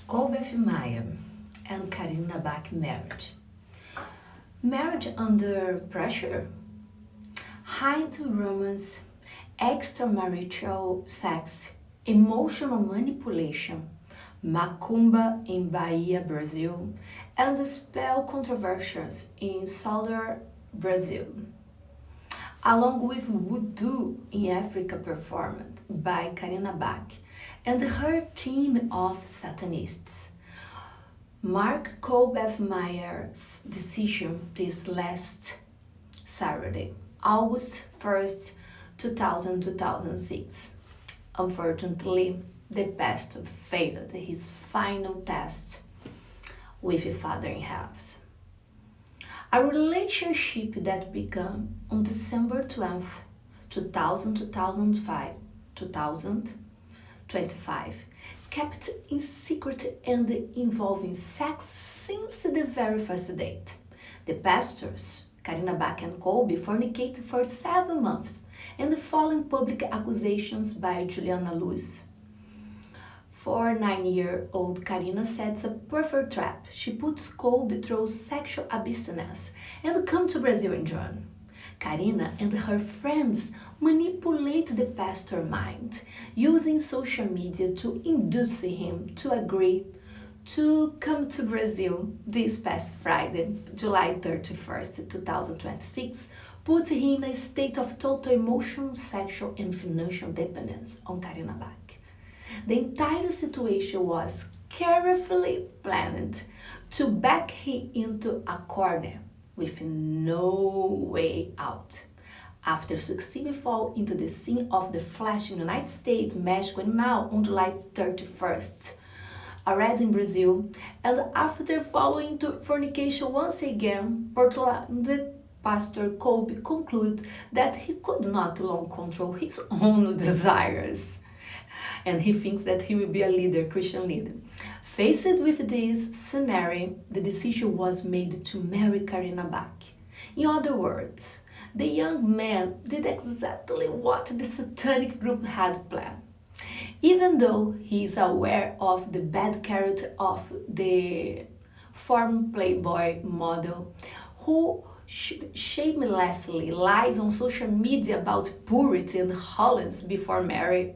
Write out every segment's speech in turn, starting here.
Colby Maier and Karina Bach marriage. Marriage under pressure, high romance, extramarital sex, emotional manipulation, macumba in Bahia, Brazil, and spell controversies in southern Brazil, along with voodoo in Africa performed by Karina Bach and her team of Satanists. Mark Colby Maier's decision this last Saturday, August 1st, 2006. Unfortunately, the pastor failed his final test with a father in heaven. A relationship that began on December 12th, 2025, kept in secret and involving sex since the very first date. The pastors, Karina Bach and Colby, fornicated for 7 months and following public accusations by Juliana Luz. For 9-year-old Karina sets a perfect trap. She puts Colby through sexual abstinence and comes to Brazil in June. Karina and her friends manipulate the pastor's mind, using social media to induce him to agree to come to Brazil this past Friday, July 31st, 2026, put him in a state of total emotional, sexual, and financial dependence on Karina Bach. The entire situation was carefully planned to back him into a corner with no way out. After successfully fall into the scene of the flash in the United States, Mexico, and now on July 31st, already in Brazil, and after falling into fornication once again, the pastor Colby concluded that he could not long control his own desires, and he thinks that he will be a leader, Christian leader. Faced with this scenario, the decision was made to marry Karina Bach. In other words, the young man did exactly what the satanic group had planned. Even though he is aware of the bad character of the former Playboy model, who shamelessly lies on social media about purity and holiness before marriage,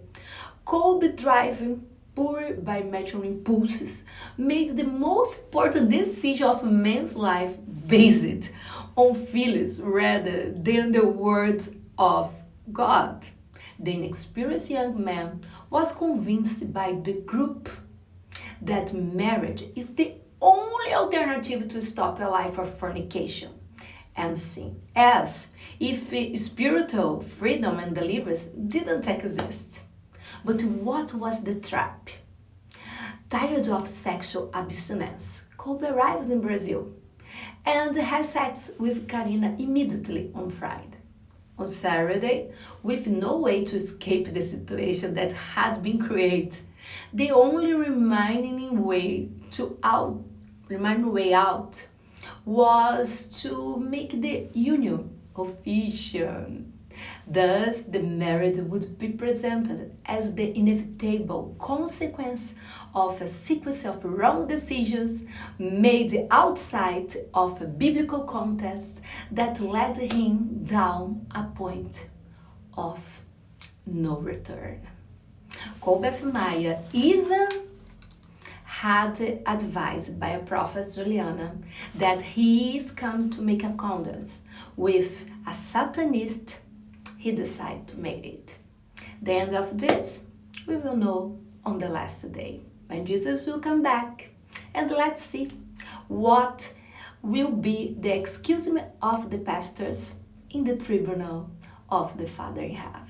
Colby, driving pure by natural impulses, made the most important decision of a man's life based on feelings rather than the words of God. The inexperienced young man was convinced by the group that marriage is the only alternative to stop a life of fornication and sin, as if spiritual freedom and deliverance didn't exist. But what was the trap? Tired of sexual abstinence, Colby arrives in Brazil and has sex with Karina immediately on Friday. On Saturday, with no way to escape the situation that had been created, the only remaining way out was to make the union official. Thus, the marriage would be presented as the inevitable consequence of a sequence of wrong decisions made outside of a biblical context that led him down a point of no return. Colby Maier even had advised by a prophet Juliana that he is come to make a covenant with a Satanist. He decided to make it. The end of this, we will know on the last day, when Jesus will come back. And let's see what will be the excusement of the pastors in the tribunal of the Father in heaven.